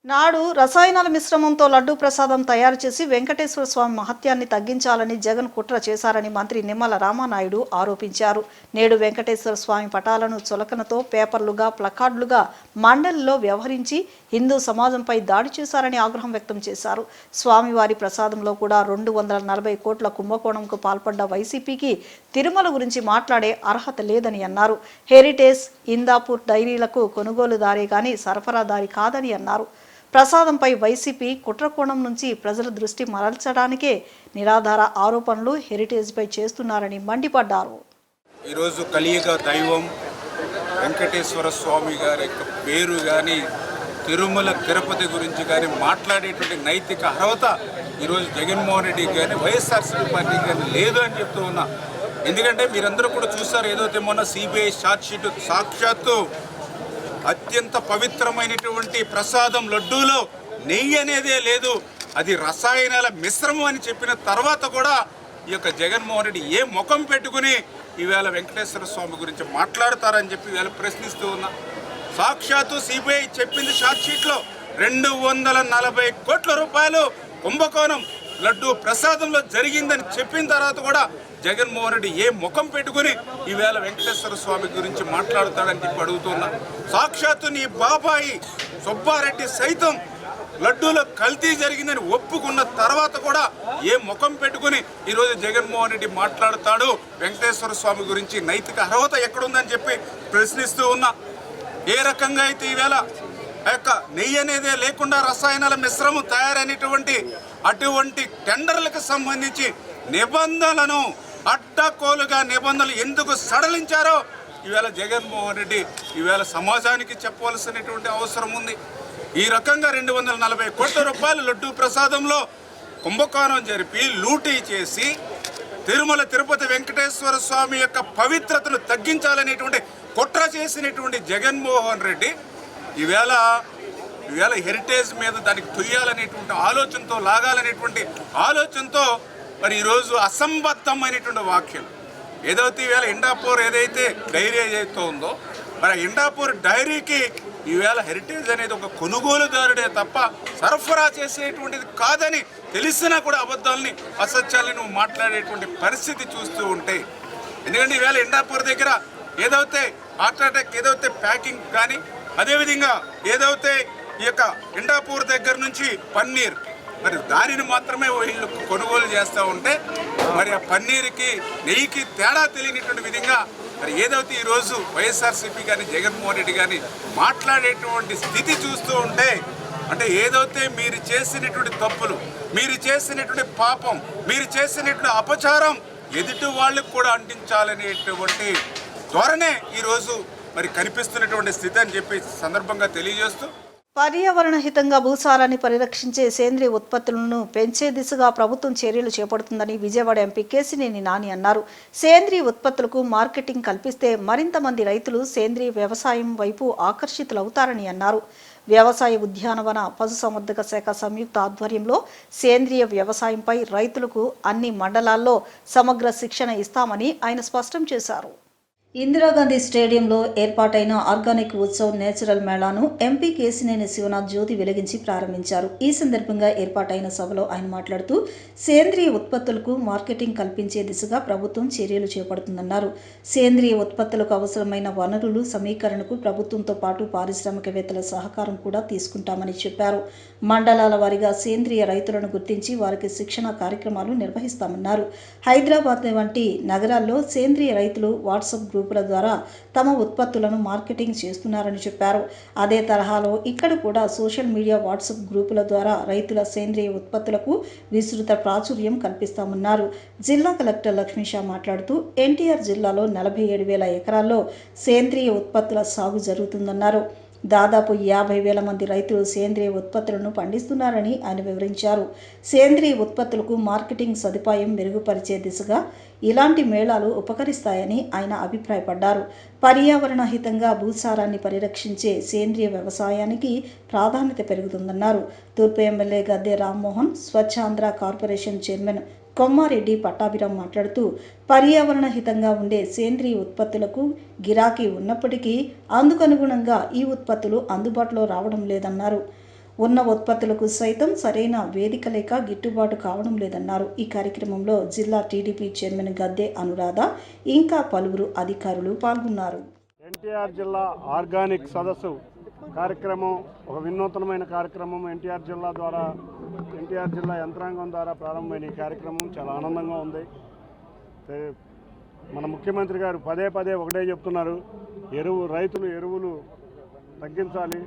నాడు రసాయనాల మిశ్రమంతో లడ్డూ ప్రసాదం తయారు చేసి వెంకటేశ్వర స్వామి మహత్యాన్ని తగ్గించాలని జగన్ కుట్ర చేశారని మంత్రి నిమ్మల రామానాయుడు ఆరోపించారు. నేడు వెంకటేశ్వర స్వామి పటాలను చులకనతో పేపర్లుగా ప్లకార్డులుగా మండలిలో వ్యవహరించి హిందూ సమాజంపై దాడి చేశారని ఆగ్రహం వ్యక్తం చేశారు. స్వామివారి ప్రసాదంలో కూడా 240 కోట్ల కుంభకోణంకు పాల్పడ్డ వైసీపీకి తిరుమల గురించి మాట్లాడే అర్హత లేదని అన్నారు. హెరిటేజ్, ఇందాపూర్ డైరీలకు కొనుగోలుదారే కానీ సరఫరాదారి కాదని అన్నారు. ప్రసాదంపై వైసీపీ కుట్రకోణం నుంచి ప్రజల దృష్టి మరల్చడానికే నిరాధార ఆరోపణలు హెరిటేజ్పై చేస్తున్నారని మండిపడ్డారు. ఈరోజు కలియుగ దైవం వెంకటేశ్వర స్వామి గారి యొక్క పేరు కానీ తిరుమల తిరుపతి గురించి కానీ మాట్లాడేటువంటి నైతిక అర్హత ఈరోజు జగన్మోహన్ రెడ్డి కానీ వైఎస్ఆర్సీపీ పార్టీ కానీ లేదు అని చెప్తూ ఉన్నా. ఎందుకంటే మీరందరూ కూడా చూస్తారు, ఏదైతే మొన్న సిబిఐ ఛార్జ్షీట్ సాక్షాత్తు అత్యంత పవిత్రమైనటువంటి ప్రసాదం లడ్డూలో నెయ్యి అనేదే లేదు, అది రసాయనాల మిశ్రమం అని చెప్పిన తర్వాత కూడా ఈ యొక్క జగన్మోహన్ రెడ్డి ఏ ముఖం పెట్టుకుని ఈవేళ వెంకటేశ్వర స్వామి గురించి మాట్లాడతారని చెప్పి ఈవేళ ప్రశ్నిస్తూ ఉన్నా. సాక్షాత్తు సిబిఐ చెప్పింది ఛార్జ్షీట్లో 240 కోట్ల రూపాయలు కుంభకోణం లడ్డూ ప్రసాదంలో జరిగిందని చెప్పిన తర్వాత కూడా జగన్మోహన్ రెడ్డి ఏ ముఖం పెట్టుకుని ఈవేళ వెంకటేశ్వర స్వామి గురించి మాట్లాడతాడని చెప్పి అడుగుతున్నా. సాక్షాత్తు నీ బాబాయి సుబ్బారెడ్డి సైతం లడ్డూలో కల్తీ జరిగిందని ఒప్పుకున్న తర్వాత కూడా ఏ ముఖం పెట్టుకుని ఈరోజు జగన్మోహన్ రెడ్డి మాట్లాడతాడు వెంకటేశ్వర స్వామి గురించి? నైతిక అర్హత ఎక్కడుందని చెప్పి ప్రశ్నిస్తూ ఉన్నా. ఏ రకంగా అయితే ఈవేళ ఆ యొక్క నెయ్యి అనేదే లేకుండా రసాయనాల మిశ్రమం తయారైనటువంటి అటువంటి టెండర్లకు సంబంధించి నిబంధనలను అడ్డకోలుగా నిబంధనలు ఎందుకు సడలించారో ఈవేళ జగన్మోహన్ రెడ్డి ఈవేళ సమాజానికి చెప్పవలసినటువంటి అవసరం ఉంది. ఈ రకంగా 240 కోట్ల రూపాయల లడ్డూ ప్రసాదంలో కుంభకోణం జరిపి లూటీ చేసి తిరుమల తిరుపతి వెంకటేశ్వర స్వామి యొక్క పవిత్రతను తగ్గించాలనేటువంటి కుట్ర చేసినటువంటి జగన్మోహన్ రెడ్డి ఈవేళ హెరిటేజ్ మీద దానికి తొయ్యాలనేటువంటి ఆలోచనతో, లాగాలనేటువంటి ఆలోచనతో మరి ఈరోజు అసంబద్ధమైనటువంటి వాక్యం ఏదైతే ఈవేళ ఇండాపూర్ ఏదైతే డైరీ ఏదైతే ఉందో మరి ఇండాపూర్ డైరీకి ఈవేళ హెరిటేజ్ అనేది ఒక కొనుగోలుదారుడే తప్ప సరఫరా చేసేటువంటిది కాదని తెలిసినా కూడా అబద్ధాలని, అసత్యాలని నువ్వు మాట్లాడేటువంటి పరిస్థితి చూస్తూ ఉంటే, ఎందుకంటే ఈవేళ ఇండాపూర్ దగ్గర ఏదైతే ఆర్టాటెక్ ఏదైతే ప్యాకింగ్ కానీ అదేవిధంగా ఏదైతే ఈ యొక్క ఇండాపూర్ దగ్గర నుంచి పన్నీర్ మరి దానిని మాత్రమే వీళ్ళు కొనుగోలు చేస్తూ ఉంటే మరి ఆ పన్నీర్కి నెయ్యికి తేడా తెలియనటువంటి విధంగా మరి ఏదైతే ఈరోజు వైఎస్ఆర్సీపీ కానీ జగన్మోహన్ రెడ్డి కానీ మాట్లాడేటువంటి స్థితి చూస్తూ ఉంటే, అంటే ఏదైతే మీరు చేసినటువంటి తప్పులు, మీరు చేసినటువంటి పాపం, మీరు చేసినటువంటి అపచారం ఎదుటి వాళ్ళకు కూడా అంటించాలనేటువంటి ధోరణే ఈరోజు మరి కనిపిస్తున్నటువంటి స్థితి అని చెప్పి సందర్భంగా తెలియజేస్తూ, పర్యావరణ హితంగా భూసారాన్ని పరిరక్షించే సేంద్రియ ఉత్పత్తులను పెంచే దిశగా ప్రభుత్వం చర్యలు చేపడుతుందని విజయవాడ ఎంపీ కేశినేని నాని అన్నారు. సేంద్రియ ఉత్పత్తులకు మార్కెటింగ్ కల్పిస్తే మరింత మంది రైతులు సేంద్రియ వ్యవసాయం వైపు ఆకర్షితులవుతారని అన్నారు. వ్యవసాయ ఉద్యానవన పశుసంవర్ధక శాఖ సంయుక్త ఆధ్వర్యంలో సేంద్రియ వ్యవసాయంపై రైతులకు అన్ని మండలాల్లో సమగ్ర శిక్షణ ఇస్తామని ఆయన స్పష్టం చేశారు. ఇందిరాగాంధీ స్టేడియంలో ఏర్పాటైన organic Utsav natural మేళాను MP Kesineni Sivanath జ్యోతి వెలిగించి ప్రారంభించారు. ఈ సందర్భంగా ఏర్పాటైన సభలో ఆయన మాట్లాడుతూ సేంద్రియ ఉత్పత్తులకు మార్కెటింగ్ కల్పించే దిశగా ప్రభుత్వం చర్యలు చేపడుతుందన్నారు. సేంద్రియ ఉత్పత్తులకు అవసరమైన వనరులు సమీకరణకు ప్రభుత్వంతో పాటు పారిశ్రామికవేత్తల సహకారం కూడా తీసుకుంటామని చెప్పారు. మండలాల వారీగా సేంద్రియ రైతులను గుర్తించి వారికి శిక్షణ కార్యక్రమాలు నిర్వహిస్తామన్నారు. హైదరాబాద్ వంటి నగరాల్లో సేంద్రియ రైతులు వాట్సాప్ గ్రూపుల ద్వారా తమ ఉత్పత్తులను మార్కెటింగ్ చేస్తున్నారని చెప్పారు. అదే తరహాలో ఇక్కడ కూడా సోషల్ మీడియా వాట్సాప్ గ్రూపుల ద్వారా రైతుల సేంద్రియ ఉత్పత్తులకు విస్తృత ప్రాచుర్యం కల్పిస్తామన్నారు. జిల్లా కలెక్టర్ లక్ష్మీషా మాట్లాడుతూ ఎన్టీఆర్ జిల్లాలో 47,000 ఎకరాల్లో సేంద్రియ ఉత్పత్తుల సాగు జరుగుతుందన్నారు. దాదాపు 50,000 మంది రైతులు సేంద్రియ ఉత్పత్తులను పండిస్తున్నారని ఆయన వివరించారు. సేంద్రియ ఉత్పత్తులకు మార్కెటింగ్ సదుపాయం మెరుగుపరిచే దిశగా ఇలాంటి మేళాలు ఉపకరిస్తాయని ఆయన అభిప్రాయపడ్డారు. పర్యావరణ హితంగా భూసారాన్ని పరిరక్షించే సేంద్రియ వ్యవసాయానికి ప్రాధాన్యత పెరుగుతుందన్నారు. తూర్పు MLA Gadde Rammohan, Swachhandhra corporation chairman Kommareddy Pattabhiram మాట్లాడుతూ పర్యావరణ హితంగా ఉండే సేంద్రియ ఉత్పత్తులకు గిరాకీ ఉన్నప్పటికీ అందుకనుగుణంగా ఈ ఉత్పత్తులు అందుబాటులో రావడం లేదన్నారు. ఉన్న ఉత్పత్తులకు సైతం సరైన వేదిక లేక గిట్టుబాటు కావడం లేదన్నారు. ఈ కార్యక్రమంలో జిల్లా టీడీపీ చైర్మన్ గద్దె అనురాధ ఇంకా పలువురు అధికారులు పాల్గొన్నారు. ఎన్టీఆర్ జిల్లా ఆర్గానిక్ సదస్సు కార్యక్రమం ఒక వినూత్నమైన కార్యక్రమం. ఎన్టీఆర్ జిల్లా యంత్రాంగం ద్వారా ప్రారంభమైన ఈ కార్యక్రమం చాలా ఆనందంగా ఉంది. మన ముఖ్యమంత్రి గారు పదే ఒకటే చెప్తున్నారు, రైతులు ఎరువులు తగ్గించాలి,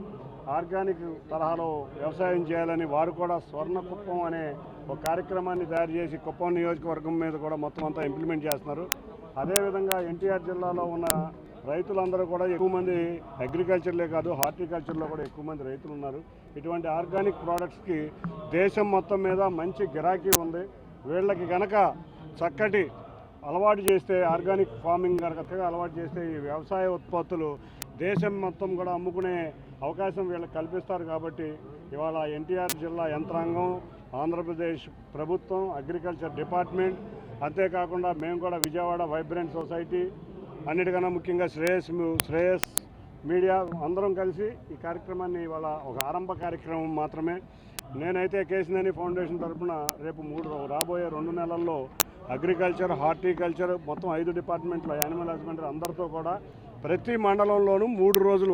ఆర్గానిక్ తరహాలో వ్యవసాయం చేయాలని. వారు కూడా స్వర్ణ కుప్పం అనే ఒక కార్యక్రమాన్ని తయారు చేసి కుప్పం నియోజకవర్గం మీద కూడా మొత్తం అంతా ఇంప్లిమెంట్ చేస్తున్నారు. అదేవిధంగా ఎన్టీఆర్ జిల్లాలో ఉన్న రైతులందరూ కూడా ఎక్కువ మంది అగ్రికల్చర్లే కాదు హార్టికల్చర్లో కూడా ఎక్కువ మంది రైతులు ఉన్నారు. ఇటువంటి ఆర్గానిక్ ప్రోడక్ట్స్కి దేశం మొత్తం మీద మంచి గిరాకీ ఉంది. వీళ్ళకి కనుక చక్కటి అలవాటు చేస్తే, ఆర్గానిక్ ఫార్మింగ్ కనుక అలవాటు చేస్తే ఈ వ్యవసాయ ఉత్పత్తులు దేశం మొత్తం కూడా అమ్ముకునే అవకాశం వీళ్ళకి కల్పిస్తారు. కాబట్టి ఇవాళ ఎన్టీఆర్ జిల్లా యంత్రాంగం, ఆంధ్రప్రదేశ్ ప్రభుత్వం, అగ్రికల్చర్ డిపార్ట్మెంట్, అంతేకాకుండా మేము కూడా విజయవాడ వైబ్రెంట్ సొసైటీ, అన్నిటికన్నా ముఖ్యంగా శ్రేయస్ మీడియా అందరం కలిసి ఈ కార్యక్రమాన్ని ఇవాళ ఒక ఆరంభ కార్యక్రమం మాత్రమే. నేనైతే కేసినేని ఫౌండేషన్ తరఫున రేపు రాబోయే 2 నెలల్లో అగ్రికల్చర్, హార్టికల్చర్ మొత్తం 5 డిపార్ట్మెంట్లో, యానిమల్ హస్బెండరీ అందరితో కూడా ప్రతి మండలంలోనూ 3 రోజుల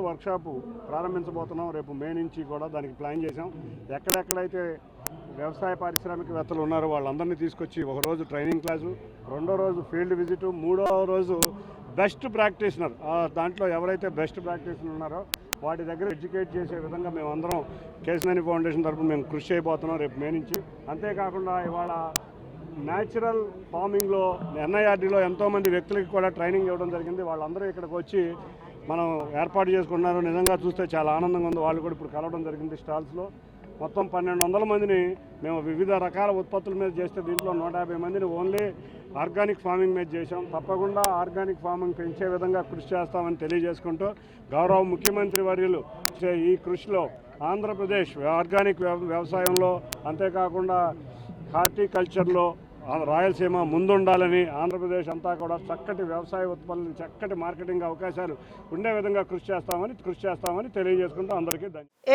వర్క్షాపు ప్రారంభించబోతున్నాం. రేపు మే నుంచి కూడా దానికి ప్లాన్ చేసాం. ఎక్కడెక్కడైతే వ్యవసాయ పారిశ్రామికవేత్తలు ఉన్నారో వాళ్ళందరినీ తీసుకొచ్చి ఒక రోజు ట్రైనింగ్ క్లాసు, 2వ రోజు ఫీల్డ్ విజిట్, 3వ రోజు బెస్ట్ ప్రాక్టీషనర్, దాంట్లో ఎవరైతే బెస్ట్ ప్రాక్టీషనర్ ఉన్నారో వాటి దగ్గర ఎడ్యుకేట్ చేసే విధంగా మేమందరం కేసినేని ఫౌండేషన్ తరఫున మేము కృషి చేయబోతున్నాం రేపు మే నుంచి. అంతేకాకుండా ఇవాళ న్యాచురల్ ఫార్మింగ్లో ఎన్ఐఆర్డీలో ఎంతోమంది వ్యక్తులకి కూడా ట్రైనింగ్ ఇవ్వడం జరిగింది. వాళ్ళందరూ ఇక్కడికి వచ్చి మనం ఏర్పాటు చేసుకున్నారు. నిజంగా చూస్తే చాలా ఆనందంగా ఉంది. వాళ్ళు కూడా ఇప్పుడు కలవడం జరిగింది స్టాల్స్లో. మొత్తం 1200 మందిని మేము వివిధ రకాల ఉత్పత్తుల మీద చేస్తే దీంట్లో 150 మందిని ఓన్లీ ఆర్గానిక్ ఫార్మింగ్ మీద చేసాం. తప్పకుండా ఆర్గానిక్ ఫార్మింగ్ పెంచే విధంగా కృషి చేస్తామని తెలియజేసుకుంటూ, గౌరవ ముఖ్యమంత్రి వర్యులు ఈ కృషిలో ఆంధ్రప్రదేశ్ ఆర్గానిక్ వ్యవసాయంలో, అంతేకాకుండా హార్టికల్చర్లో రాయలసీమ ముందుండాలని, ఆంధ్రప్రదేశ్ అంతా కూడా చక్కటి వ్యవసాయ ఉత్పత్తులు, చక్కటి మార్కెటింగ్ అవకాశాలు ఉండే విధంగా కృషి చేస్తామని తెలియజేసుకుంటూ అందరికీ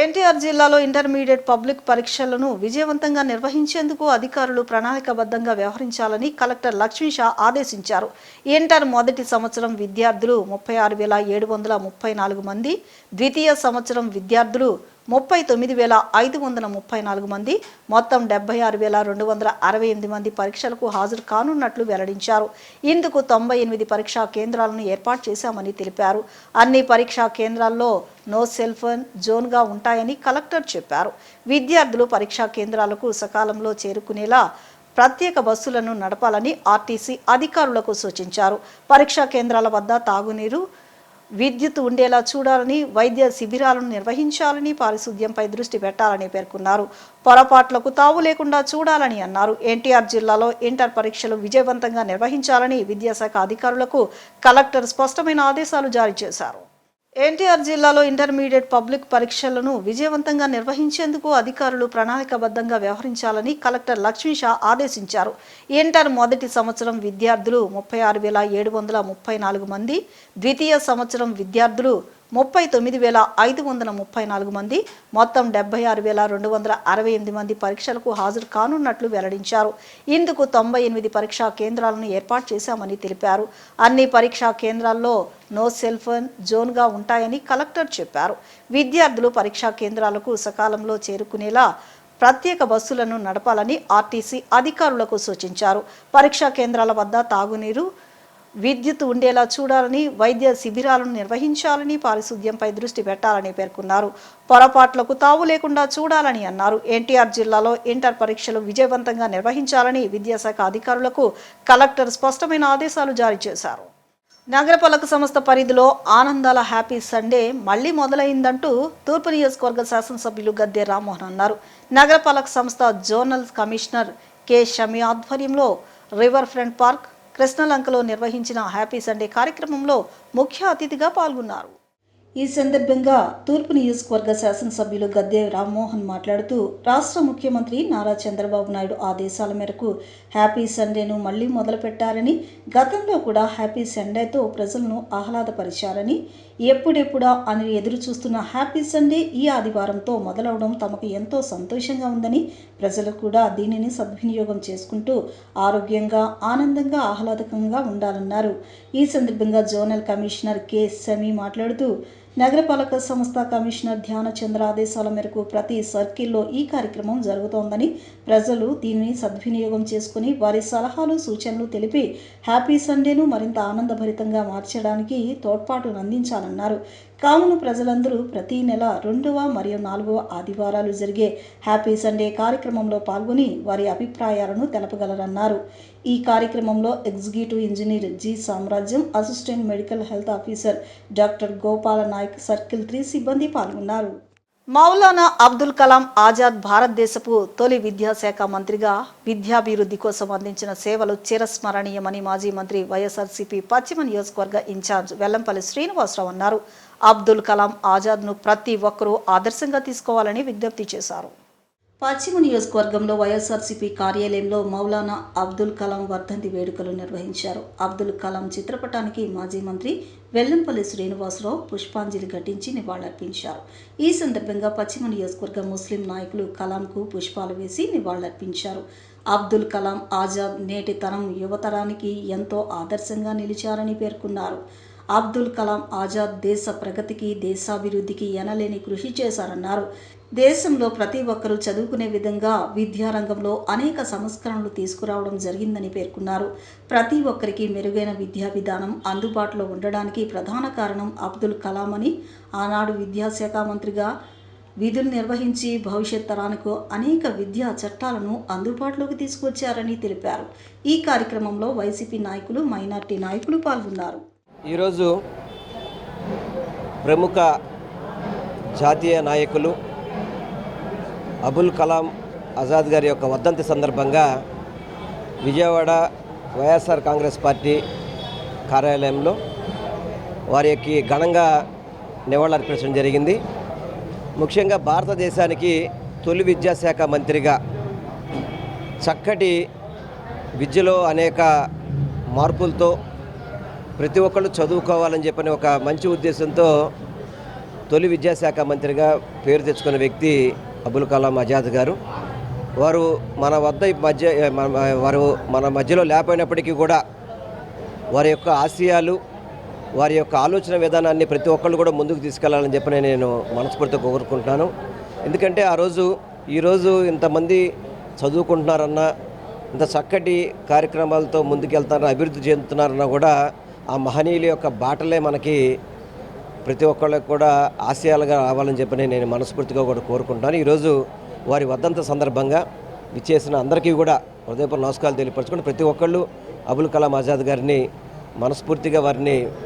ఎన్టీఆర్ జిల్లాలో ఇంటర్మీడియట్ పబ్లిక్ పరీక్షలను విజయవంతంగా నిర్వహించేందుకు అధికారులు ప్రణాళికాబద్ధంగా వ్యవహరించాలని కలెక్టర్ లక్ష్మీషా ఆదేశించారు. ఇంటర్ మొదటి సంవత్సరం విద్యార్థులు 36,734 మంది, ద్వితీయ సంవత్సరం విద్యార్థులు 39,534 మంది, మొత్తం 76,268 మంది పరీక్షలకు హాజరు కానున్నట్లు వెల్లడించారు. ఇందుకు 98 పరీక్షా కేంద్రాలను ఏర్పాటు చేశామని తెలిపారు. అన్ని పరీక్షా కేంద్రాల్లో నో సెల్ ఫోన్ జోన్గా ఉంటాయని కలెక్టర్ చెప్పారు. విద్యార్థులు పరీక్షా కేంద్రాలకు సకాలంలో చేరుకునేలా ప్రత్యేక బస్సులను నడపాలని ఆర్టీసీ అధికారులకు సూచించారు. పరీక్షా కేంద్రాల వద్ద తాగునీరు, విద్యుత్ ఉండేలా చూడాలని, వైద్య శిబిరాలను నిర్వహించాలని, పారిశుద్ధ్యంపై దృష్టి పెట్టాలని పేర్కొన్నారు. పొరపాట్లకు తావు లేకుండా చూడాలని అన్నారు. ఎన్టీఆర్ జిల్లాలో ఇంటర్ పరీక్షలు విజయవంతంగా నిర్వహించాలని విద్యాశాఖ అధికారులకు కలెక్టర్ స్పష్టమైన ఆదేశాలు జారీ చేశారు. ఎన్టీఆర్ జిల్లాలో ఇంటర్మీడియట్ పబ్లిక్ పరీక్షలను విజయవంతంగా నిర్వహించేందుకు అధికారులు ప్రణాళికాబద్ధంగా వ్యవహరించాలని కలెక్టర్ లక్ష్మీషా ఆదేశించారు. ఇంటర్ మొదటి సంవత్సరం విద్యార్థులు 36,734 మంది, ద్వితీయ సంవత్సరం విద్యార్థులు 39,534 మంది, మొత్తం 76,268 మంది పరీక్షలకు హాజరు కానున్నట్లు వెల్లడించారు. ఇందుకు 98 పరీక్షా కేంద్రాలను ఏర్పాటు చేశామని తెలిపారు. అన్ని పరీక్షా కేంద్రాల్లో నో సెల్ ఫోన్ జోన్గా ఉంటాయని కలెక్టర్ చెప్పారు. విద్యార్థులు పరీక్షా కేంద్రాలకు సకాలంలో చేరుకునేలా ప్రత్యేక బస్సులను నడపాలని ఆర్టీసీ అధికారులకు సూచించారు. పరీక్షా కేంద్రాల వద్ద తాగునీరు, విద్యుత్ ఉండేలా చూడాలని, వైద్య శిబిరాలను నిర్వహించాలని, పారిశుద్ధ్యంపై దృష్టి పెట్టాలని పేర్కొన్నారు. పొరపాట్లకు తావు లేకుండా చూడాలని అన్నారు. ఎన్టీఆర్ జిల్లాలో ఇంటర్ పరీక్షలు విజయవంతంగా నిర్వహించాలని విద్యాశాఖ అధికారులకు కలెక్టర్ స్పష్టమైన ఆదేశాలు జారీ చేశారు. నగరపాలక సంస్థ పరిధిలో ఆనందాల హ్యాపీ సండే మళ్లీ మొదలైందంటూ తూర్పు నియోజకవర్గ శాసనసభ్యులు గద్దె రామ్మోహన్ అన్నారు. నగరపాలక సంస్థ జోనల్ కమిషనర్ కె షమి ఆధ్వర్యంలో రివర్ ఫ్రంట్ పార్క్, కృష్ణలంకలో నిర్వహించిన హ్యాపీ సండే కార్యక్రమంలో ముఖ్య అతిథిగా పాల్గొన్నారు. ఈ సందర్భంగా తూర్పు నియోజకవర్గ శాసనసభ్యులు గద్దె రామ్మోహన్ మాట్లాడుతూ రాష్ట్ర ముఖ్యమంత్రి నారా చంద్రబాబు నాయుడు ఆదేశాల మేరకు హ్యాపీ సండేను మళ్లీ మొదలుపెట్టారని, గతంలో కూడా హ్యాపీ సండేతో ప్రజలను ఆహ్లాదపరిచారని, ఎప్పుడెప్పుడా అని ఎదురు చూస్తున్న హ్యాపీ సండే ఈ ఆదివారంతో మొదలవడం తమకు ఎంతో సంతోషంగా ఉందని, ప్రజలు కూడా దీనిని సద్వినియోగం చేసుకుంటూ ఆరోగ్యంగా, ఆనందంగా, ఆహ్లాదకంగా ఉండాలన్నారు. ఈ సందర్భంగా జోనల్ కమిషనర్ కె సమీ మాట్లాడుతూ నగరపాలక సంస్థ కమిషనర్ ధ్యానచంద్ర ఆదేశాల మేరకు ప్రతి సర్కిల్లో ఈ కార్యక్రమం జరుగుతోందని, ప్రజలు దీనిని సద్వినియోగం చేసుకుని వారి సలహాలు సూచనలు తెలిపి హ్యాపీ సండేను మరింత ఆనందభరితంగా మార్చడానికి తోడ్పాటును అందించాలన్నారు. కావున ప్రజలందరూ ప్రతి నెల 2వ మరియు 4వ ఆదివారాలు జరిగే హ్యాపీ సండే కార్యక్రమంలో పాల్గొని వారి అభిప్రాయాలను తెలపగలరన్నారు. ఈ కార్యక్రమంలో executive engineer G Samrajyam, assistant medical health officer doctor Gopala Nayak, circle 3 సిబ్బంది పాల్గొన్నారు. మౌలానా అబ్దుల్ కలాం ఆజాద్ భారతదేశపు తొలి విద్యాశాఖ మంత్రిగా విద్యాభివృద్ధి కోసం అందించిన సేవలు చిరస్మరణీయమని మాజీ మంత్రి వైఎస్ఆర్సీపీ పశ్చిమ నియోజకవర్గ ఇన్ఛార్జ్ వెల్లంపల్లి శ్రీనివాసరావు అన్నారు. అబ్దుల్ కలాం ఆజాద్ను ప్రతి ఒక్కరూ ఆదర్శంగా తీసుకోవాలని విజ్ఞప్తి చేశారు. పశ్చిమ నియోజకవర్గంలో వైఎస్ఆర్సీపీ కార్యాలయంలో మౌలానా అబ్దుల్ కలాం వర్ధంతి వేడుకలు నిర్వహించారు. అబ్దుల్ కలాం చిత్రపటానికి మాజీ మంత్రి వెల్లంపల్లి శ్రీనివాసరావు పుష్పాంజలి ఘటించి నివాళులర్పించారు. ఈ సందర్భంగా పశ్చిమ నియోజకవర్గ ముస్లిం నాయకులు కలాంకు పుష్పాలు వేసి నివాళులర్పించారు. అబ్దుల్ కలాం ఆజాద్ నేటి తరం యువతరానికి ఎంతో ఆదర్శంగా నిలిచారని పేర్కొన్నారు. అబ్దుల్ కలాం ఆజాద్ దేశ ప్రగతికి, దేశాభివృద్ధికి ఎనలేని కృషి చేశారన్నారు. దేశంలో ప్రతి ఒక్కరూ చదువుకునే విధంగా విద్యారంగంలో అనేక సంస్కరణలు తీసుకురావడం జరిగిందని పేర్కొన్నారు. ప్రతి ఒక్కరికి మెరుగైన విద్యా విధానం అందుబాటులో ఉండడానికి ప్రధాన కారణం అబ్దుల్ కలాం అని, ఆనాడు విద్యాశాఖ మంత్రిగా విధులు నిర్వహించి భవిష్యత్ తరానికి అనేక విద్యా చట్టాలను అందుబాటులోకి తీసుకొచ్చారని తెలిపారు. ఈ కార్యక్రమంలో వైసీపీ నాయకులు, మైనార్టీ నాయకులు పాల్గొన్నారు. ఈరోజు ప్రముఖ జాతీయ నాయకులు అబుల్ కలాం ఆజాద్ గారి యొక్క వర్ధంతి సందర్భంగా విజయవాడ వైఎస్ఆర్ కాంగ్రెస్ పార్టీ కార్యాలయంలో వారికి ఘనంగా నివాళులర్పించడం జరిగింది. ముఖ్యంగా భారతదేశానికి తొలి విద్యాశాఖ మంత్రిగా చక్కటి విద్యలో అనేక మార్పులతో ప్రతి ఒక్కళ్ళు చదువుకోవాలని చెప్పని ఒక మంచి ఉద్దేశంతో తొలి విద్యాశాఖ మంత్రిగా పేరు తెచ్చుకున్న వ్యక్తి అబుల్ కలాం ఆజాద్ గారు. వారు మన మధ్యలో లేకపోయినప్పటికీ కూడా వారి యొక్క ఆశయాలు, వారి యొక్క ఆలోచన విధానాన్ని ప్రతి ఒక్కళ్ళు కూడా ముందుకు తీసుకెళ్లాలని చెప్పని నేను మనస్ఫూర్తిగా కోరుకుంటున్నాను. ఎందుకంటే ఈరోజు ఇంతమంది చదువుకుంటున్నారన్నా, ఇంత చక్కటి కార్యక్రమాలతో ముందుకెళ్తున్నారన్నా, అభివృద్ధి చెందుతున్నారన్నా కూడా ఆ మహనీయుల యొక్క బాటలే మనకి ప్రతి ఒక్కళ్ళకి కూడా ఆశయాలుగా రావాలని చెప్పని నేను మనస్ఫూర్తిగా కూడా కోరుకుంటున్నాను. ఈరోజు వారి వర్ధంతి సందర్భంగా విచ్చేసిన అందరికీ కూడా హృదయపూర్వక నమస్కారాలు తెలియపరచుకుని ప్రతి ఒక్కళ్ళు అబుల్ కలాం ఆజాద్ గారిని మనస్ఫూర్తిగా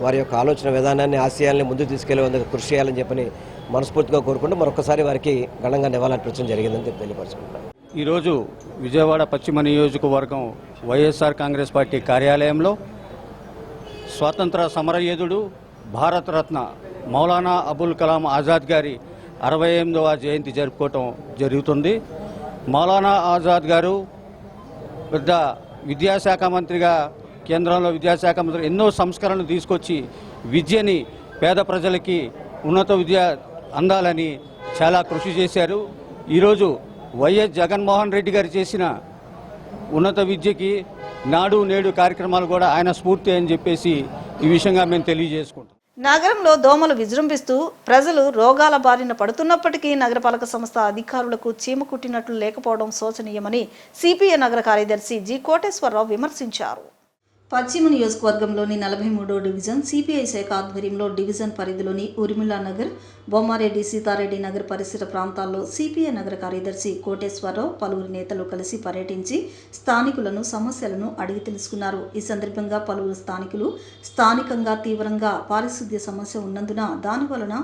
వారి యొక్క ఆలోచన విధానాన్ని, ఆశయాల్ని ముందుకు తీసుకెళ్లేందుకు కృషి చేయాలని చెప్పని మనస్ఫూర్తిగా కోరుకుంటూ మరొకసారి వారికి ఘనంగా నివాళులర్పించడం జరిగిందని తెలియపరచుకుంటున్నాను. ఈరోజు విజయవాడ పశ్చిమ నియోజకవర్గం వైఎస్ఆర్ కాంగ్రెస్ పార్టీ కార్యాలయంలో స్వాతంత్ర సమరయోధుడు, భారతరత్న మౌలానా అబుల్ కలాం ఆజాద్ గారి 68వ జయంతి జరుపుకోవటం జరుగుతుంది. మౌలానా ఆజాద్ గారు పెద్ద విద్యాశాఖ మంత్రిగా, కేంద్రంలో విద్యాశాఖ మంత్రి ఎన్నో సంస్కరణలు తీసుకొచ్చి విద్యని పేద ప్రజలకి ఉన్నత విద్య అందాలని చాలా కృషి చేశారు. ఈరోజు వైఎస్ జగన్మోహన్ రెడ్డి గారు చేసిన ఉన్నత విద్యకి నాడు నేడు కార్యక్రమాలు కూడా ఆయన స్ఫూర్తి అని చెప్పేసి ఈ విషయంగా మేము తెలియజేసుకుంటాం. నగరంలో దోమలు విజృంభిస్తూ ప్రజలు రోగాల బారిన పడుతున్నప్పటికీ నగరపాలక సంస్థ అధికారులకు చీమ కుట్టినట్లు లేకపోవడం శోచనీయమని సిపిఐ నగర కార్యదర్శి జి కోటేశ్వరరావు విమర్శించారు. పశ్చిమ నియోజకవర్గంలోని 43వ డివిజన్ సిపిఐ శాఖ ఆధ్వర్యంలో డివిజన్ పరిధిలోని ఉర్మిళా నగర్, బొమ్మారెడ్డి, సీతారెడ్డి నగర్ పరిసర ప్రాంతాల్లో సిపిఐ నగర కార్యదర్శి కోటేశ్వరరావు పలువురు నేతలు కలిసి పర్యటించి స్థానికులను సమస్యలను అడిగి తెలుసుకున్నారు. ఈ సందర్భంగా పలువురు స్థానికంగా తీవ్రంగా పారిశుద్ధ్య సమస్య ఉన్నందున దాని వలన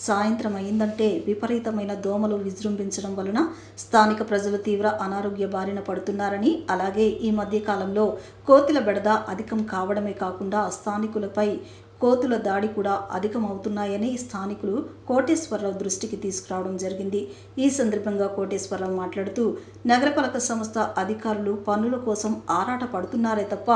సాయంత్రం అయిందంటే విపరీతమైన దోమలు విజృంభించడం వలన స్థానిక ప్రజలు తీవ్ర అనారోగ్య బారిన పడుతున్నారని, అలాగే ఈ మధ్య కాలంలో కోతిల బెడద అధికం కావడమే కాకుండా స్థానికులపై కోతుల దాడి కూడా అధికమవుతున్నాయని స్థానికులు కోటేశ్వరరావు దృష్టికి తీసుకురావడం జరిగింది. ఈ సందర్భంగా కోటేశ్వరరావు మాట్లాడుతూ నగరపాలక సంస్థ అధికారులు పన్నుల కోసం ఆరాట పడుతున్నారే తప్ప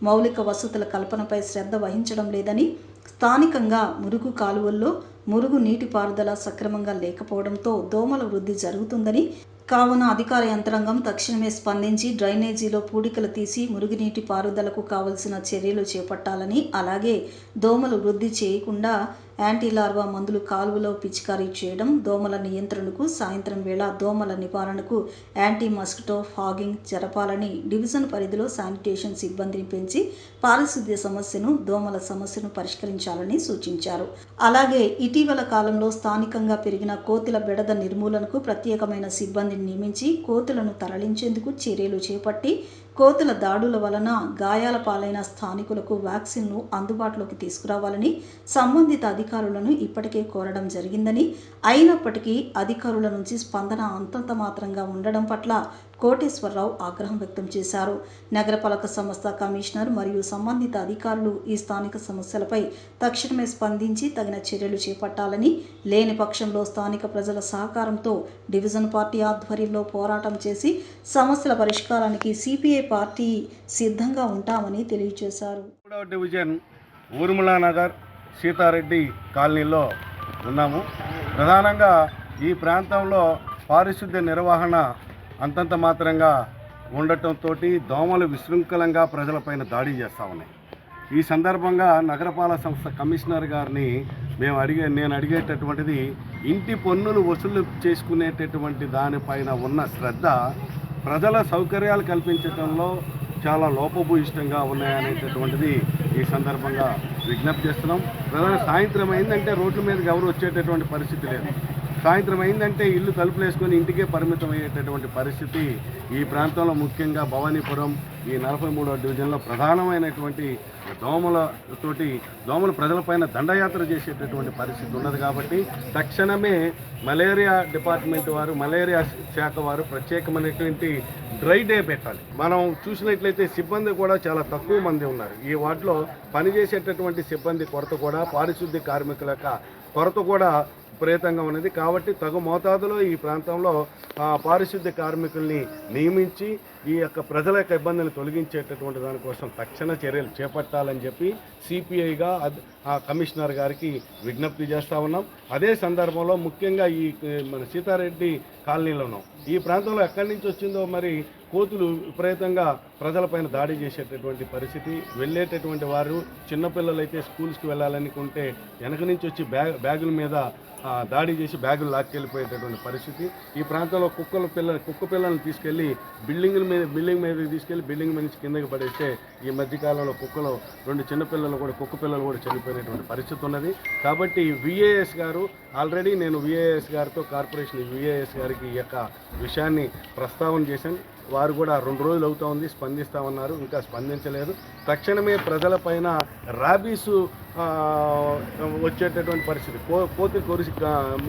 మౌలిక వసతుల కల్పనపై శ్రద్ధ వహించడం లేదని, స్థానికంగా మురుగు కాలువల్లో మురుగు నీటిపారుదల సక్రమంగా లేకపోవడంతో దోమల వృద్ధి జరుగుతుందని, కావున అధికార యంత్రాంగం తక్షణమే స్పందించి డ్రైనేజీలో పూడికలు తీసి మురుగునీటి పారుదలకు కావలసిన చర్యలు చేపట్టాలని, అలాగే దోమలు వృద్ధి చేయకుండా యాంటీలార్వా మందులు కాలువలో పిచికారీ చేయడం, దోమల నియంత్రణకు సాయంత్రం వేళ దోమల నివారణకు యాంటీ మస్కిటో ఫాగింగ్ జరపాలని, డివిజన్ పరిధిలో శానిటేషన్ సిబ్బందిని పెంచి పారిశుద్ధ్య సమస్యను, దోమల సమస్యను పరిష్కరించాలని సూచించారు. అలాగే ఇటీవల కాలంలో స్థానికంగా పెరిగిన కోతుల బెడద నిర్మూలనకు ప్రత్యేకమైన సిబ్బందిని నియమించి కోతులను తరలించేందుకు చర్యలు చేపట్టి కోతుల దాడుల వలన గాయాల పాలైన స్థానికులకు వ్యాక్సిన్ను అందుబాటులోకి తీసుకురావాలని సంబంధిత అధికారులను ఇప్పటికే కోరడం జరిగిందని, అయినప్పటికీ అధికారుల నుంచి స్పందన అంతంత మాత్రంగా ఉండడం పట్ల కోటేశ్వరరావు ఆగ్రహం వ్యక్తం చేశారు. నగరపాలక సంస్థ కమిషనర్ మరియు సంబంధిత అధికారులు ఈ స్థానిక సమస్యలపై తక్షణమే స్పందించి తగిన చర్యలు చేపట్టాలని, లేని పక్షంలో స్థానిక ప్రజల సహకారంతో డివిజన్ పార్టీ ఆధ్వర్యంలో పోరాటం చేసి సమస్యల పరిష్కారానికి సిపిఐ పార్టీ సిద్ధంగా ఉంటామని తెలియజేశారు. డివిజన్ ఊర్మిళా నగర్ సీతారెడ్డి కాలనీలో ఉన్నాము. ప్రధానంగా ఈ ప్రాంతంలో పారిశుద్ధ్య నిర్వహణ అంతంత మాత్రంగా ఉండటంతో దోమలు విశృంఖలంగా ప్రజలపైన దాడి చేస్తూ ఉన్నాయి. ఈ సందర్భంగా నగరపాలక సంస్థ కమిషనర్ గారిని నేను అడిగేటటువంటిది, ఇంటి పన్నులు వసూలు చేసుకునేటటువంటి దానిపైన ఉన్న శ్రద్ధ ప్రజల సౌకర్యాలు కల్పించడంలో చాలా లోపభూయిష్టంగా ఉన్నాయనేటటువంటిది ఈ సందర్భంగా విజ్ఞప్తి చేస్తున్నాం. ప్రధాన సాయంత్రం అయిందంటే రోడ్ల మీదకి ఎవరు వచ్చేటటువంటి పరిస్థితి లేదు. సాయంత్రం అయిందంటే ఇల్లు తలుపులు వేసుకొని ఇంటికే పరిమితం అయ్యేటటువంటి పరిస్థితి ఈ ప్రాంతంలో, ముఖ్యంగా భవానీపురం ఈ 43వ డివిజన్లో ప్రధానమైనటువంటి దోమలు ప్రజలపైన దండయాత్ర చేసేటటువంటి పరిస్థితి ఉన్నది. కాబట్టి తక్షణమే మలేరియా డిపార్ట్మెంట్ వారు, మలేరియా శాఖ వారు ప్రత్యేకమైనటువంటి డ్రై డే పెట్టాలి. మనం చూసినట్లయితే సిబ్బంది కూడా చాలా తక్కువ మంది ఉన్నారు. ఈ వార్డులో పనిచేసేటటువంటి సిబ్బంది కొరత కూడా, పారిశుద్ధ్య కార్మికుల యొక్క కొరత కూడా విపరీతంగా ఉన్నది. కాబట్టి తగు మోతాదులో ఈ ప్రాంతంలో పారిశుద్ధ్య కార్మికుల్ని నియమించి ఈ యొక్క ప్రజల యొక్క ఇబ్బందులను తొలగించేటటువంటి దానికోసం తక్షణ చర్యలు చేపట్టాలని చెప్పి సిపిఐగా కమిషనర్ గారికి విజ్ఞప్తి చేస్తూ ఉన్నాం. అదే సందర్భంలో ముఖ్యంగా ఈ మన సీతారెడ్డి కాలనీలో ఉన్నాం. ఈ ప్రాంతంలో ఎక్కడి నుంచి వచ్చిందో మరి కోతులు విపరీతంగా ప్రజలపైన దాడి చేసేటటువంటి పరిస్థితి. వెళ్ళేటటువంటి వారు చిన్నపిల్లలు అయితే స్కూల్స్కి వెళ్ళాలనుకుంటే వెనక నుంచి వచ్చి బ్యాగుల మీద దాడి చేసి బ్యాగులు లాక్కెళ్ళిపోయేటటువంటి పరిస్థితి. ఈ ప్రాంతంలో కుక్క పిల్లల్ని తీసుకెళ్ళి బిల్డింగ్ మీద తీసుకెళ్ళి బిల్డింగ్ మీద నుంచి కిందకి పడేస్తే ఈ మధ్యకాలంలో రెండు చిన్నపిల్లలు కూడా కుక్క పిల్లలు కూడా చనిపోయినటువంటి పరిస్థితి ఉన్నది. కాబట్టి విఏఎస్ గారు ఆల్రెడీ నేను విఏఎస్ గారితో కార్పొరేషన్ విఏఎస్ గారికి ఈ యొక్క విషయాన్ని ప్రస్తావన చేశాను. వారు కూడా 2 రోజులు అవుతా ఉంది, స్పందిస్తామన్నారు, ఇంకా స్పందించలేదు. తక్షణమే ప్రజలపైన ర్యాబీసు వచ్చేటటువంటి పరిస్థితి, కోతి కొరిసి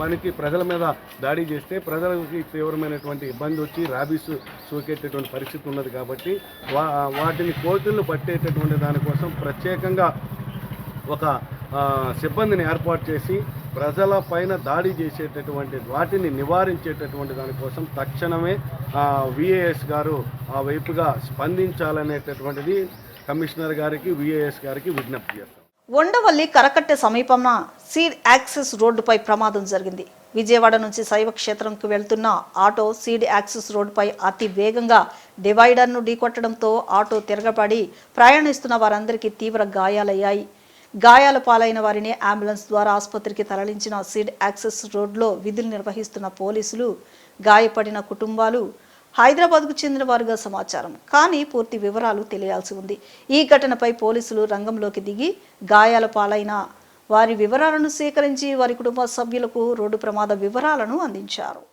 మనకి ప్రజల మీద దాడి చేస్తే ప్రజలకి తీవ్రమైనటువంటి ఇబ్బంది వచ్చి ర్యాబీసు సోకేటటువంటి పరిస్థితి ఉన్నది. కాబట్టి వాటిని కోతులను పట్టేటటువంటి దానికోసం ప్రత్యేకంగా ఒక సిబ్బందిని ఏర్పాటు చేసి ప్రజల పైన దాడి చేసేటటువంటి వాటిని నివారించేటటువంటి దానికోసం తక్షణమే విఏఎస్ గారు ఆ వైపుగా స్పందించాలనేటటువంటిది కమిషనర్ గారికి విఏఎస్ గారికి విజ్ఞప్తి చేస్తాం. ఉండవల్లి కరకట్టె సమీపంన సీడ్ యాక్సెస్ రోడ్డుపై ప్రమాదం జరిగింది. విజయవాడ నుంచి శైవ క్షేత్రంకు వెళ్తున్న ఆటో సీడ్ యాక్సెస్ రోడ్డుపై అతి వేగంగా డివైడర్ను ఢీకొట్టడంతో ఆటో తిరగబడి ప్రయాణిస్తున్న వారందరికీ తీవ్ర గాయాలయ్యాయి. గాయాల పాలైన వారిని అంబులెన్స్ ద్వారా ఆసుపత్రికి తరలించిన సీడ్ యాక్సెస్ రోడ్లో విధులు నిర్వహిస్తున్న పోలీసులు, గాయపడిన కుటుంబాలు హైదరాబాద్కు చెందిన వారుగా సమాచారం. కానీ పూర్తి వివరాలు తెలియాల్సి ఉంది. ఈ ఘటనపై పోలీసులు రంగంలోకి దిగి గాయాల పాలైన వారి వివరాలను సేకరించి వారి కుటుంబ సభ్యులకు రోడ్డు ప్రమాద వివరాలను అందించారు.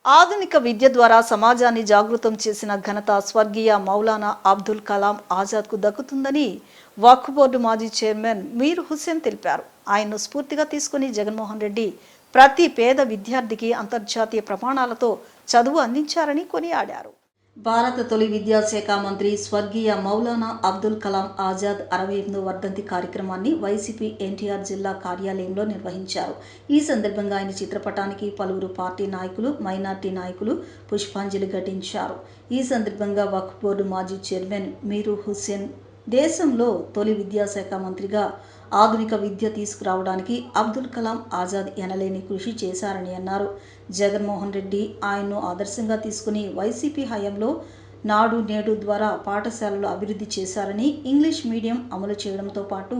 ఆధునిక విద్య ద్వారా సమాజాన్ని జాగృతం చేసిన ఘనత స్వర్గీయ మౌలానా అబ్దుల్ కలాం ఆజాద్కు దక్కుతుందని వక్ఫ్ బోర్డు మాజీ చైర్మన్ మీర్ హుస్సేన్ తెలిపారు. ఆయన్ను స్ఫూర్తిగా తీసుకుని జగన్మోహన్ రెడ్డి ప్రతి పేద విద్యార్థికి అంతర్జాతీయ ప్రమాణాలతో చదువు అందించారని కొనియాడారు. భారత తొలి విద్యాశాఖ మంత్రి స్వర్గీయ మౌలానా అబ్దుల్ కలాం ఆజాద్ 68వ వర్ధంతి కార్యక్రమాన్ని వైసీపీ ఎన్టీఆర్ జిల్లా కార్యాలయంలో నిర్వహించారు. ఈ సందర్భంగా ఆయన చిత్రపటానికి పలువురు పార్టీ నాయకులు, మైనార్టీ నాయకులు పుష్పాంజలి ఘటించారు. ఈ సందర్భంగా వక్ఫ్ బోర్డు మాజీ చైర్మన్ మీర్ హుస్సేన్ దేశంలో తొలి విద్యాశాఖ మంత్రిగా ఆధునిక విద్య తీసుకురావడానికి అబ్దుల్ కలాం ఆజాద్ ఎనలేని కృషి చేశారని అన్నారు. జగన్మోహన్ రెడ్డి ఆయన్ను ఆదర్శంగా తీసుకుని వైసీపీ హయాంలో నాడు నేడు ద్వారా పాఠశాలలు అభివృద్ధి చేశారని, ఇంగ్లీష్ మీడియం అమలు చేయడంతో పాటు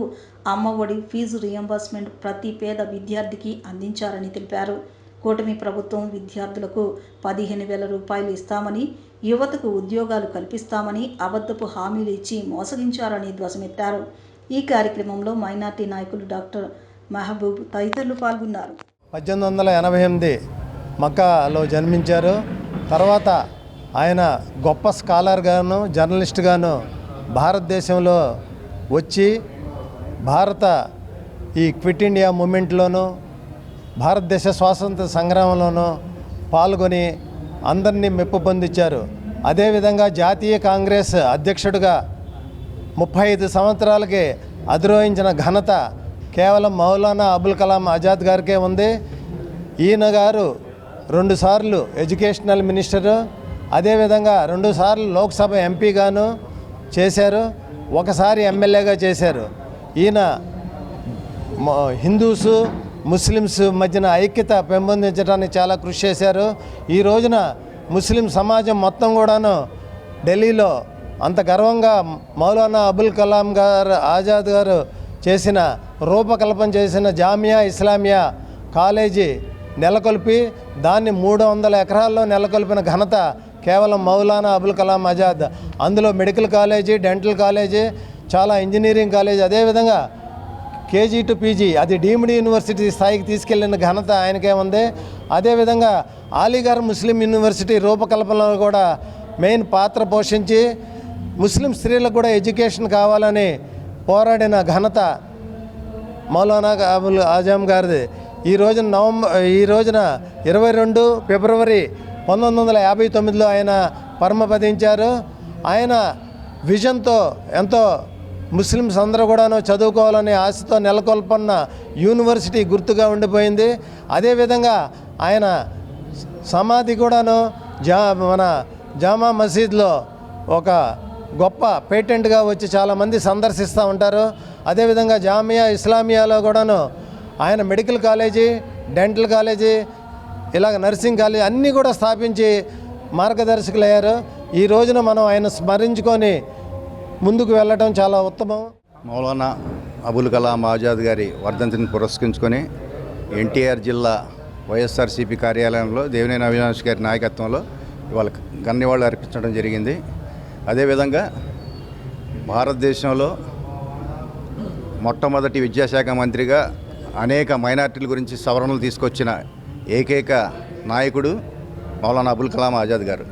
అమ్మఒడి ఫీజు రియంబర్స్మెంట్ ప్రతి పేద విద్యార్థికి అందించారని తెలిపారు. కూటమి ప్రభుత్వం విద్యార్థులకు 15,000 రూపాయలు ఇస్తామని, యువతకు ఉద్యోగాలు కల్పిస్తామని అబద్ధపు హామీలు ఇచ్చి మోసగించారని ధ్వజమెత్తారు. ఈ కార్యక్రమంలో మైనార్టీ నాయకులు డాక్టర్ మహబూబ్ తదితరులు పాల్గొన్నారు. 1888 మక్కాలో జన్మించారు. తర్వాత ఆయన గొప్ప స్కాలర్గాను, జర్నలిస్ట్గాను భారతదేశంలో వచ్చి భారత ఈ క్విట్ ఇండియా మూమెంట్లోనూ భారతదేశ స్వాతంత్ర సంగ్రామంలోనూ పాల్గొని అందరినీ మెప్పు పొందించారు. అదేవిధంగా జాతీయ కాంగ్రెస్ అధ్యక్షుడిగా 35 సంవత్సరాలకి అధిరోహించిన ఘనత కేవలం మౌలానా అబుల్ కలాం ఆజాద్ గారికే ఉంది. ఈయన గారు 2 సార్లు ఎడ్యుకేషనల్ మినిస్టరు, అదేవిధంగా 2 సార్లు లోక్సభ ఎంపీగాను చేశారు, ఒకసారి ఎమ్మెల్యేగా చేశారు. ఈయన హిందూస్ ముస్లిమ్స్ మధ్యన ఐక్యత పెంపొందించడానికి చాలా కృషి చేశారు. ఈ రోజున ముస్లిం సమాజం మొత్తం కూడాను ఢిల్లీలో అంత గర్వంగా మౌలానా అబుల్ కలాం గారు ఆజాద్ గారు చేసిన రూపకల్పన చేసిన జామియా ఇస్లామియా కాలేజీ నెలకొల్పి దాన్ని 300 ఎకరాల్లో నెలకొల్పిన ఘనత కేవలం మౌలానా అబుల్ కలాం ఆజాద్. అందులో మెడికల్ కాలేజీ, డెంటల్ కాలేజీ, చాలా ఇంజనీరింగ్ కాలేజీ, అదేవిధంగా కేజీ టు పీజీ అది డీమ్డ్ యూనివర్సిటీ స్థాయికి తీసుకెళ్లిన ఘనత ఆయనకే ఉంది. అదేవిధంగా అలీగర్ ముస్లిం యూనివర్సిటీ రూపకల్పనలో కూడా మెయిన్ పాత్ర పోషించి ముస్లిం స్త్రీలకు కూడా ఎడ్యుకేషన్ కావాలని పోరాడిన ఘనత మౌలానా అబుల్ ఆజం గారిది. ఈ రోజున 22 ఫిబ్రవరి 1959లో ఆయన పరమపదించారు. ఆయన విజన్తో ఎంతో ముస్లిమ్స్ అందరూ కూడాను చదువుకోవాలనే ఆశతో నెలకొల్పన్న యూనివర్సిటీ గుర్తుగా ఉండిపోయింది. అదేవిధంగా ఆయన సమాధి కూడాను మన జామా మసీద్లో ఒక గొప్ప పేటెంట్గా వచ్చి చాలామంది సందర్శిస్తూ ఉంటారు. అదేవిధంగా జామియా ఇస్లామియాలో కూడాను ఆయన మెడికల్ కాలేజీ, డెంటల్ కాలేజీ, ఇలాగ నర్సింగ్ కాలేజీ అన్నీ కూడా స్థాపించి మార్గదర్శకులయ్యారు. ఈ రోజున మనం ఆయన స్మరించుకొని ముందుకు వెళ్ళటం చాలా ఉత్తమం. మౌలానా అబుల్ కలాం ఆజాద్ గారి వర్ధంతిని పురస్కరించుకొని ఎన్టీఆర్ జిల్లా వైఎస్ఆర్సీపీ కార్యాలయంలో దేవినేని అవినాష్ గారి నాయకత్వంలో ఇవాళ గన్నివాళ్ళు అర్పించడం జరిగింది. అదేవిధంగా భారతదేశంలో మొట్టమొదటి విద్యాశాఖ మంత్రిగా అనేక మైనార్టీల గురించి సవరణలు తీసుకొచ్చిన ఏకైక నాయకుడు మౌలానా అబుల్ కలాం ఆజాద్ గారు.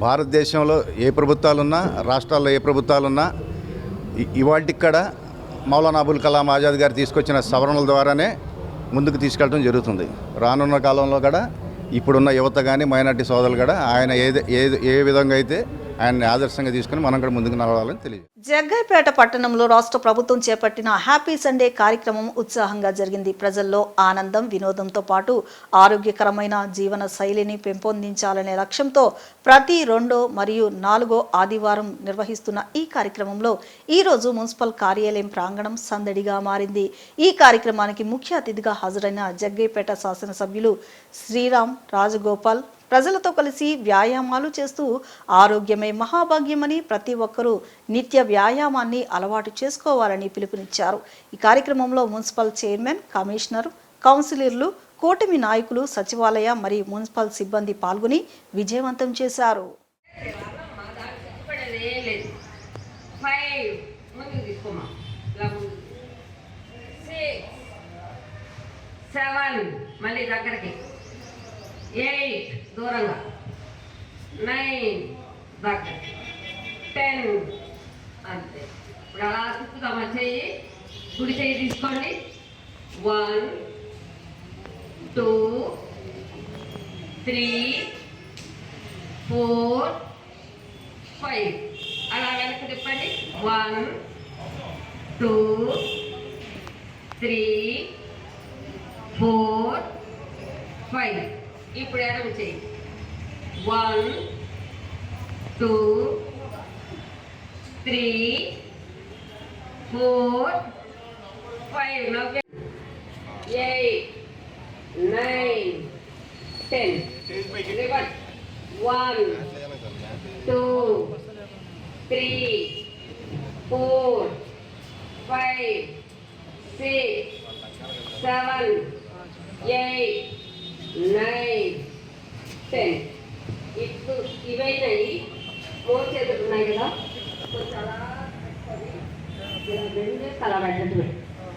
భారతదేశంలో ఏ ప్రభుత్వాలున్నా, రాష్ట్రాల్లో ఏ ప్రభుత్వాలున్నా ఇవాళిక్కడ మౌలానా అబుల్ కలాం ఆజాద్ గారు తీసుకొచ్చిన సవరణల ద్వారానే ముందుకు తీసుకెళ్ళడం జరుగుతుంది. రానున్న కాలంలో కూడా ఇప్పుడున్న యువత కానీ మైనార్టీ సోదరులు కూడా ఆయన ఏ విధంగా అయితే ఆయన్ని ఆదర్శంగా తీసుకుని మనం కూడా ముందుకు నడవాలని తెలియదు. జగ్గైపేట పట్టణంలో రాష్ట్ర ప్రభుత్వం చేపట్టిన హ్యాపీ సండే కార్యక్రమం ఉత్సాహంగా జరిగింది. ప్రజల్లో ఆనందం, వినోదంతో పాటు ఆరోగ్యకరమైన జీవన శైలిని పెంపొందించాలనే లక్ష్యంతో ప్రతి 2వ మరియు 4వ ఆదివారం నిర్వహిస్తున్న ఈ కార్యక్రమంలో ఈరోజు మున్సిపల్ కార్యాలయం ప్రాంగణం సందడిగా మారింది. ఈ కార్యక్రమానికి ముఖ్య అతిథిగా హాజరైన జగ్గైపేట శాసనసభ్యులు శ్రీరామ్ రాజగోపాల్ ప్రజలతో కలిసి వ్యాయామాలు చేస్తూ ఆరోగ్యమే మహాభాగ్యమని, ప్రతి ఒక్కరూ నిత్య వ్యాయామాన్ని అలవాటు చేసుకోవాలని పిలుపునిచ్చారు. ఈ కార్యక్రమంలో మున్సిపల్ చైర్మన్, కమిషనర్, కౌన్సిలర్లు, కూటమి నాయకులు, సచివాలయ మరియు మున్సిపల్ సిబ్బంది పాల్గొని విజయవంతం చేశారు. 5 ముందుకు తీసుకోమా, ఇలా ముందుకు 6 7 మళ్ళీ దగ్గరికి 8 దూరంగా 9 దగ్గర 10 అంతే. ఇప్పుడు అలా తిప్పుదామా, చెయ్యి కుడి చెయ్యి తీసుకోండి. 1 2 3 4 5 అలా వెనక్కి తిప్పండి. 1 2 3 4 5. ఇప్పుడు ఎడమ చేయి. 1 2 3 4 5. నవ్వు 8 9 10. రివర్స్. 1 2 3 4 5 6 7 8 9 10. ఇప్పుడు ఇవైనాయి. మూడు చేతులు ఉన్నాయి కదా, కొంచెం అలా ఇలా రెండు అలా పెట్టండి.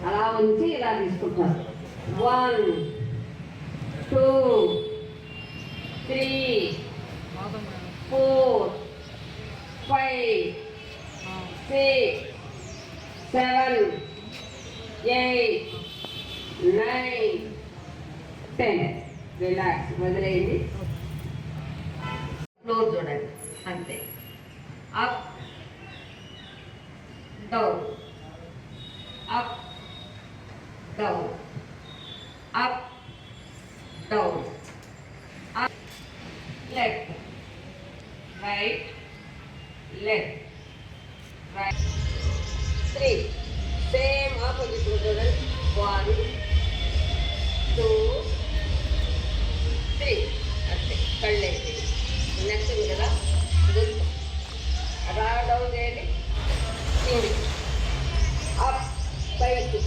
అలా ఉంచి ఇలా తీసుకుంటారు. 1 2 3 4 5 6 7 8 9 10. రిలాక్స్, వదిలేయండి. ఫ్లోర్ చూడండి, అంతే. Up down, up down, up down, up left right left, right, 3. Same opposite చూడండి. 1 2 3. అంతే. కళ్ళేసి నెక్స్ట్ ఉంది కదా, అలా డౌన్ చేయండి. కింది అప్ పైకి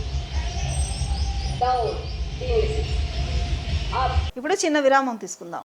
డౌన్ కింది అప్. ఇప్పుడు చిన్న విరామం తీసుకుందాం.